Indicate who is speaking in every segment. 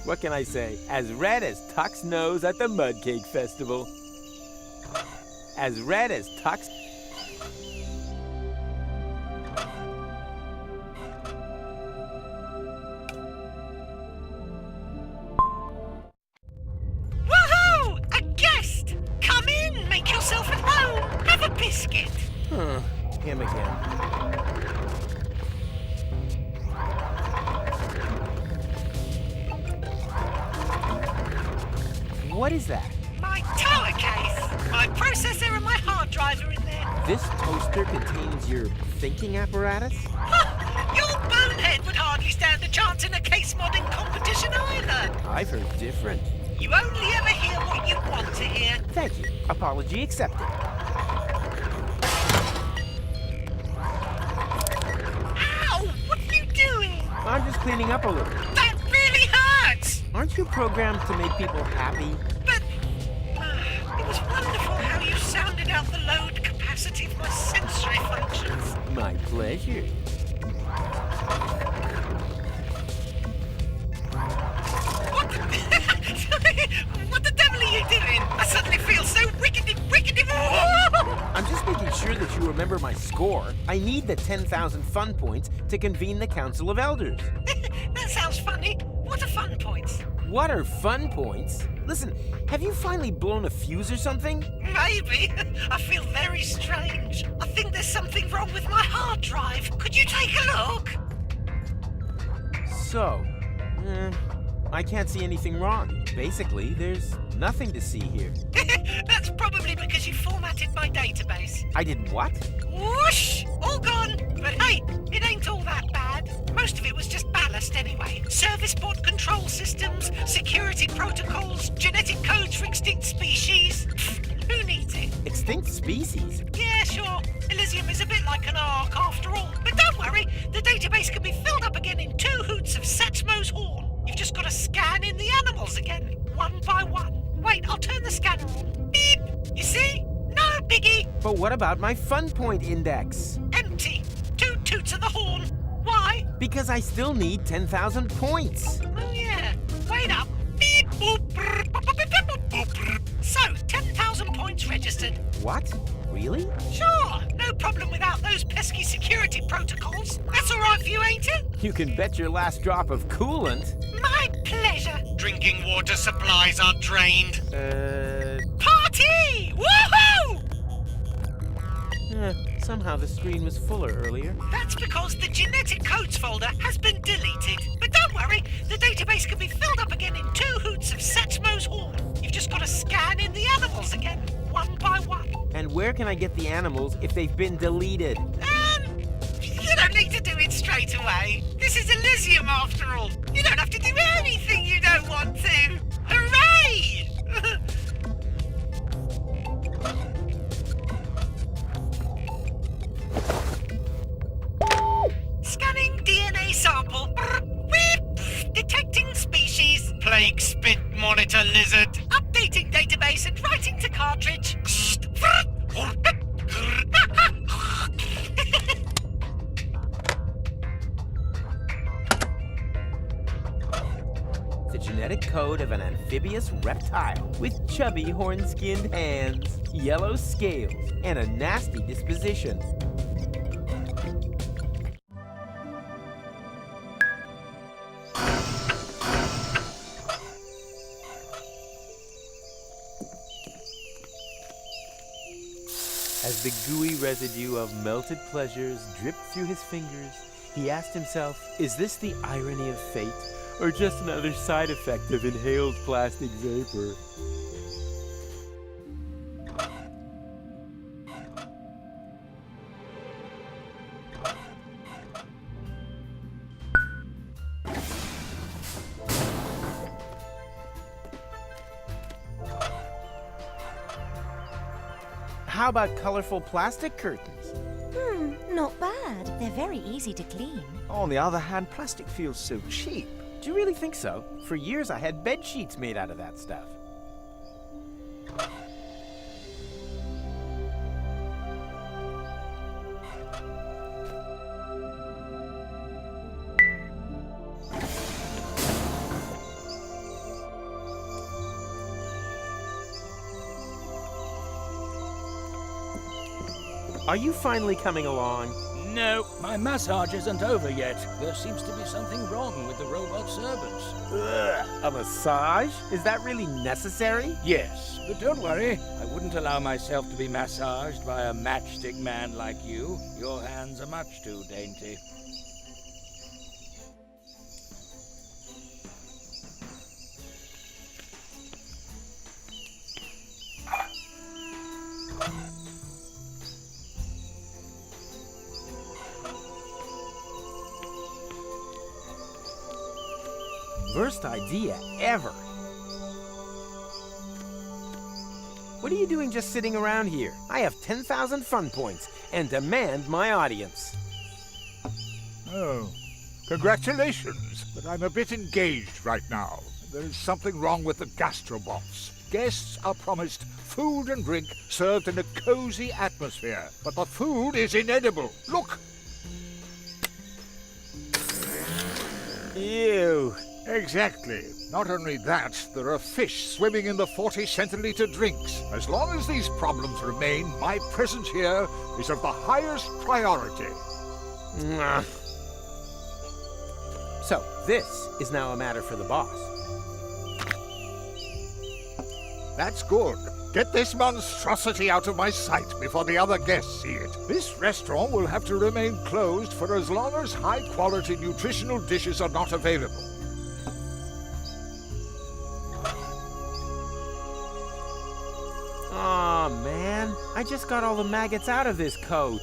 Speaker 1: What can I say? As red as Tuck's nose at the Mud Cake Festival. As red as Tuck's...
Speaker 2: Woohoo! A guest! Come in, make yourself at home. Have a biscuit.
Speaker 1: Him again. What is that?
Speaker 2: My tower case. My processor and my hard drive are in there.
Speaker 1: This toaster contains your thinking apparatus?
Speaker 2: Your bonehead would hardly stand a chance in a case modding competition either.
Speaker 1: I've heard different.
Speaker 2: You only ever hear what you want to hear.
Speaker 1: Thank you. Apology accepted.
Speaker 2: Ow! What are you doing?
Speaker 1: I'm just cleaning up a little.
Speaker 2: That really hurts!
Speaker 1: Aren't you programmed to make people happy?
Speaker 2: But it was wonderful how you sounded out the load capacity of my sensory functions.
Speaker 1: My pleasure.
Speaker 2: What the... what the devil are you doing? I suddenly feel so wickedy.
Speaker 1: I'm just making sure that you remember my score. I need the 10,000 fun points to convene the Council of Elders.
Speaker 2: That sounds funny. What are fun points?
Speaker 1: What are fun points? Listen, have you finally blown a fuse or something?
Speaker 2: Maybe. I feel very strange. I think there's something wrong with my hard drive. Could you take a look?
Speaker 1: So, I can't see anything wrong. Basically, there's nothing to see here.
Speaker 2: That's probably because you formatted my database.
Speaker 1: I did what?
Speaker 2: Whoosh! All gone. But hey, it ain't all that bad. Most of it was just ballast anyway. Service port control systems, security protocols, genetic codes for extinct species. Who needs it?
Speaker 1: Extinct species?
Speaker 2: Yeah, sure. Elysium is a bit like an ark after all. But don't worry, the database can be filled up again in 2 hoots of Satchmo's horn. You've just got to scan in the animals again, one by one. Wait, I'll turn the scanner on. Beep! You see? No biggie.
Speaker 1: But what about my fun point index?
Speaker 2: Empty. 2 toots of the horn. Why?
Speaker 1: Because I still need 10,000 points.
Speaker 2: Oh yeah. Wait up. Beep boop. Brr, boop, boop, boop, boop, boop, boop. So, 10,000 points registered.
Speaker 1: What? Really?
Speaker 2: Sure. No problem without those pesky security protocols. That's all right for you, ain't it?
Speaker 1: You can bet your last drop of coolant.
Speaker 2: My pleasure.
Speaker 3: Drinking water supplies are drained.
Speaker 2: Party! Woohoo!
Speaker 1: Somehow the screen was fuller earlier.
Speaker 2: That's because the genetic codes folder has been deleted. But don't worry, the database can be filled up again in 2 hoots of Satchmo's horn. You've just got to scan in the animals again, one by one.
Speaker 1: And where can I get the animals if they've been deleted?
Speaker 2: You don't need to do it straight away. This is Elysium after all. You don't have to do anything you don't want to. Hooray! Scanning DNA sample. Whip. Detecting species.
Speaker 3: Plague spit monitor lizard.
Speaker 2: Updating database and writing to cartridge.
Speaker 1: The genetic code of an amphibious reptile with chubby horn-skinned hands, yellow scales, and a nasty disposition. As the gooey residue of melted pleasures dripped through his fingers, he asked himself, is this the irony of fate, or just another side effect of inhaled plastic vapor? How about colorful plastic curtains?
Speaker 4: Not bad. They're very easy to clean.
Speaker 5: On the other hand, plastic feels so cheap.
Speaker 1: Do you really think so? For years I had bed sheets made out of that stuff. Are you finally coming along?
Speaker 6: No, my massage isn't over yet. There seems to be something wrong with the robot servants.
Speaker 1: Ugh, a massage? Is that really necessary?
Speaker 6: Yes, but don't worry. I wouldn't allow myself to be massaged by a matchstick man like you. Your hands are much too dainty.
Speaker 1: Worst idea ever. What are you doing just sitting around here? I have 10,000 fun points and demand my audience.
Speaker 7: Oh, congratulations, but I'm a bit engaged right now. There is something wrong with the gastrobots. Guests are promised food and drink served in a cozy atmosphere, but the food is inedible. Look!
Speaker 1: Ew.
Speaker 7: Exactly. Not only that, there are fish swimming in the 40-centiliter drinks. As long as these problems remain, my presence here is of the highest priority.
Speaker 1: Mwah. So, this is now a matter for the boss.
Speaker 7: That's good. Get this monstrosity out of my sight before the other guests see it. This restaurant will have to remain closed for as long as high-quality nutritional dishes are not available.
Speaker 1: Aw, man. I just got all the maggots out of this coat.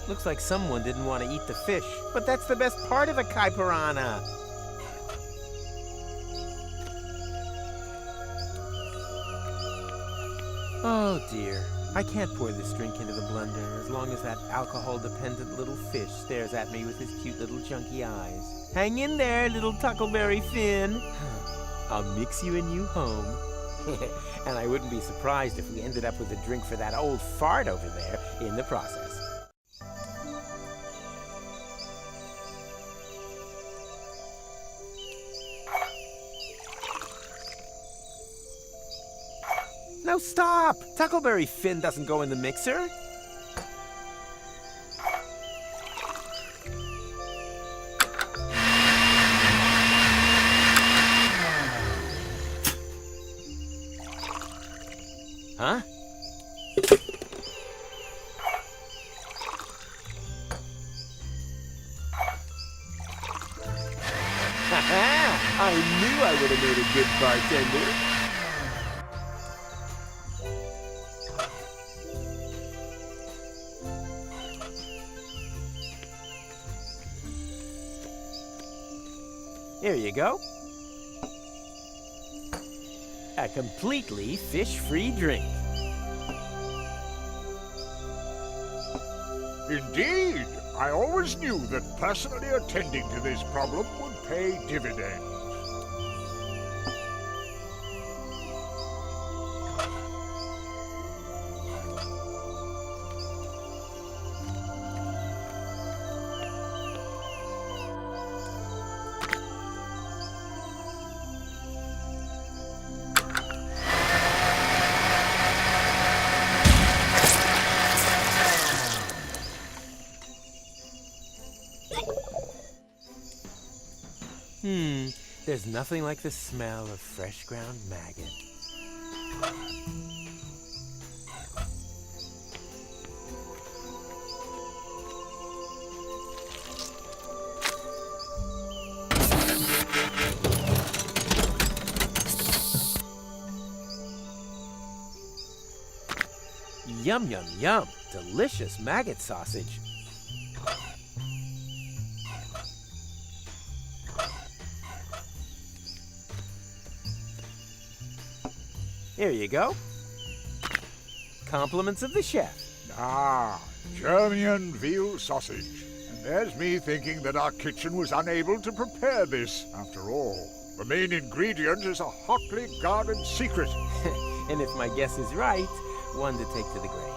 Speaker 1: Looks like someone didn't want to eat the fish, but that's the best part of a kai piranha. Oh dear. I can't pour this drink into the blender as long as that alcohol-dependent little fish stares at me with his cute little chunky eyes. Hang in there, little Tuckleberry Finn. I'll mix you a new home. And I wouldn't be surprised if we ended up with a drink for that old fart over there in the process. No, stop! Tuckleberry Finn doesn't go in the mixer. Huh? I knew I would have made a good bartender. Here you go. A completely fish-free drink.
Speaker 7: Indeed! I always knew that personally attending to this problem would pay dividends.
Speaker 1: There's nothing like the smell of fresh ground maggot. Yum, yum, yum. Delicious maggot sausage. Here you go. Compliments of the chef.
Speaker 7: Ah, German veal sausage. And there's me thinking that our kitchen was unable to prepare this, after all. The main ingredient is a hotly guarded secret.
Speaker 1: And if my guess is right, one to take to the grave.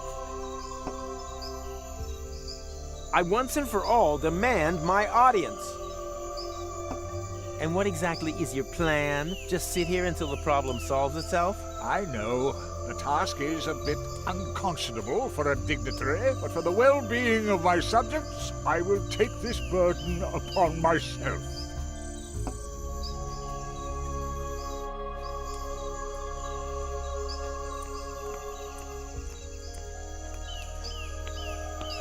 Speaker 1: I once and for all demand my audience. And what exactly is your plan? Just sit here until the problem solves itself?
Speaker 7: I know. The task is a bit unconscionable for a dignitary, but for the well-being of my subjects, I will take this burden upon myself.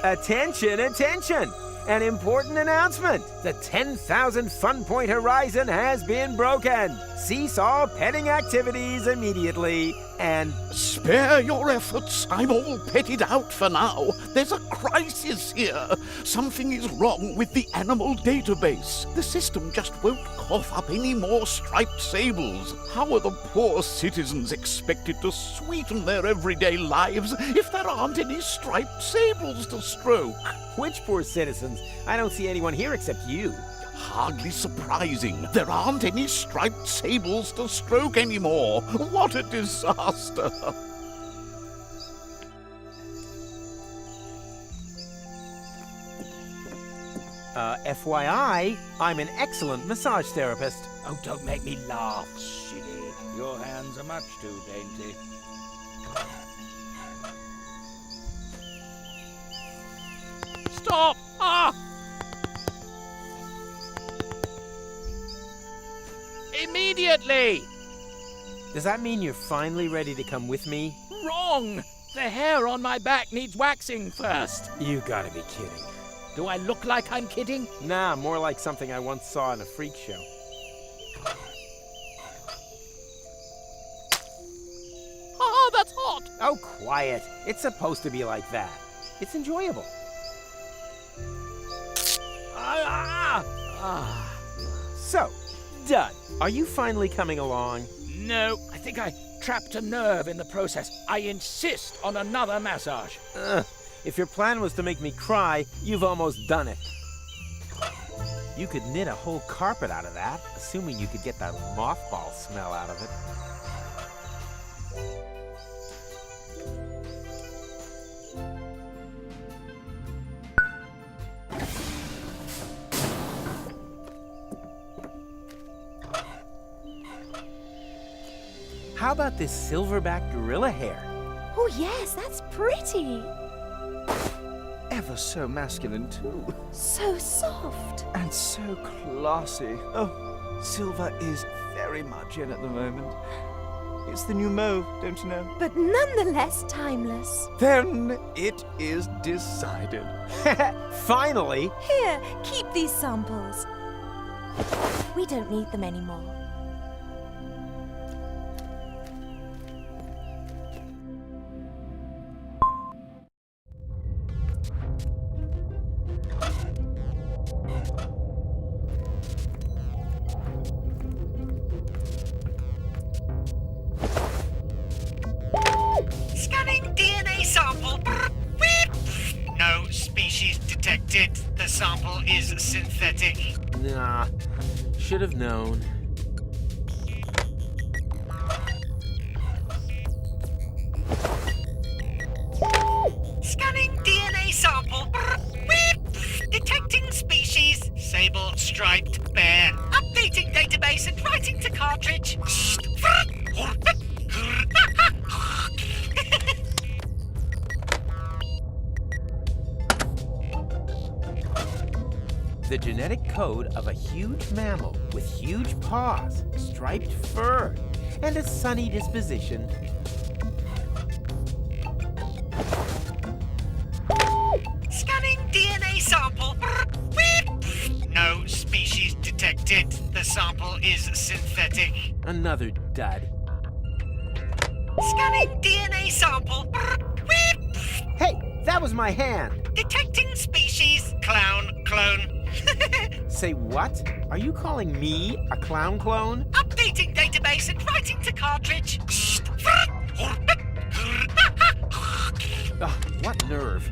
Speaker 1: Attention, attention! An important announcement! The 10,000 Fun Point horizon has been broken! Cease all petting activities immediately, and...
Speaker 8: Spare your efforts. I'm all petted out for now. There's a crisis here. Something is wrong with the animal database. The system just won't cough up any more striped sables. How are the poor citizens expected to sweeten their everyday lives if there aren't any striped sables to stroke?
Speaker 1: Which poor citizens? I don't see anyone here except you.
Speaker 8: Hardly surprising. There aren't any striped sables to stroke anymore. What a disaster!
Speaker 1: FYI, I'm an excellent massage therapist.
Speaker 6: Oh, don't make me laugh, silly. Your hands are much too dainty. Stop! Ah! Immediately!
Speaker 1: Does that mean you're finally ready to come with me?
Speaker 6: Wrong! The hair on my back needs waxing first.
Speaker 1: You gotta be kidding.
Speaker 6: Do I look like I'm kidding?
Speaker 1: Nah, more like something I once saw in a freak show.
Speaker 6: Oh, that's hot!
Speaker 1: Oh, quiet. It's supposed to be like that. It's enjoyable. So, done. Are you finally coming along?
Speaker 6: No, I think I trapped a nerve in the process. I insist on another massage.
Speaker 1: If your plan was to make me cry, you've almost done it. You could knit a whole carpet out of that, assuming you could get that mothball smell out of it. How about this silverback gorilla hair?
Speaker 4: Oh, yes, that's pretty.
Speaker 5: Ever so masculine, too.
Speaker 4: So soft.
Speaker 5: And so classy. Oh, silver is very much in at the moment. It's the new mauve, don't you know?
Speaker 4: But nonetheless timeless.
Speaker 5: Then it is decided.
Speaker 1: Finally!
Speaker 4: Here, keep these samples. We don't need them anymore.
Speaker 2: Scanning DNA sample.
Speaker 3: No species detected. The sample is synthetic.
Speaker 1: Nah, should have known.
Speaker 2: Scanning DNA sample. Detecting species.
Speaker 3: Sable striped bear.
Speaker 2: Updating database and writing to cartridge.
Speaker 1: The genetic code of a huge mammal with huge paws, striped fur, and a sunny disposition.
Speaker 2: Scanning DNA sample.
Speaker 3: No species detected. The sample is synthetic.
Speaker 1: Another dud.
Speaker 2: Scanning DNA sample.
Speaker 1: Hey, that was my hand!
Speaker 2: Detecting species.
Speaker 3: Clown clone.
Speaker 1: Say what? Are you calling me a clown clone?
Speaker 2: Updating database and writing to cartridge.
Speaker 1: Ugh, what nerve.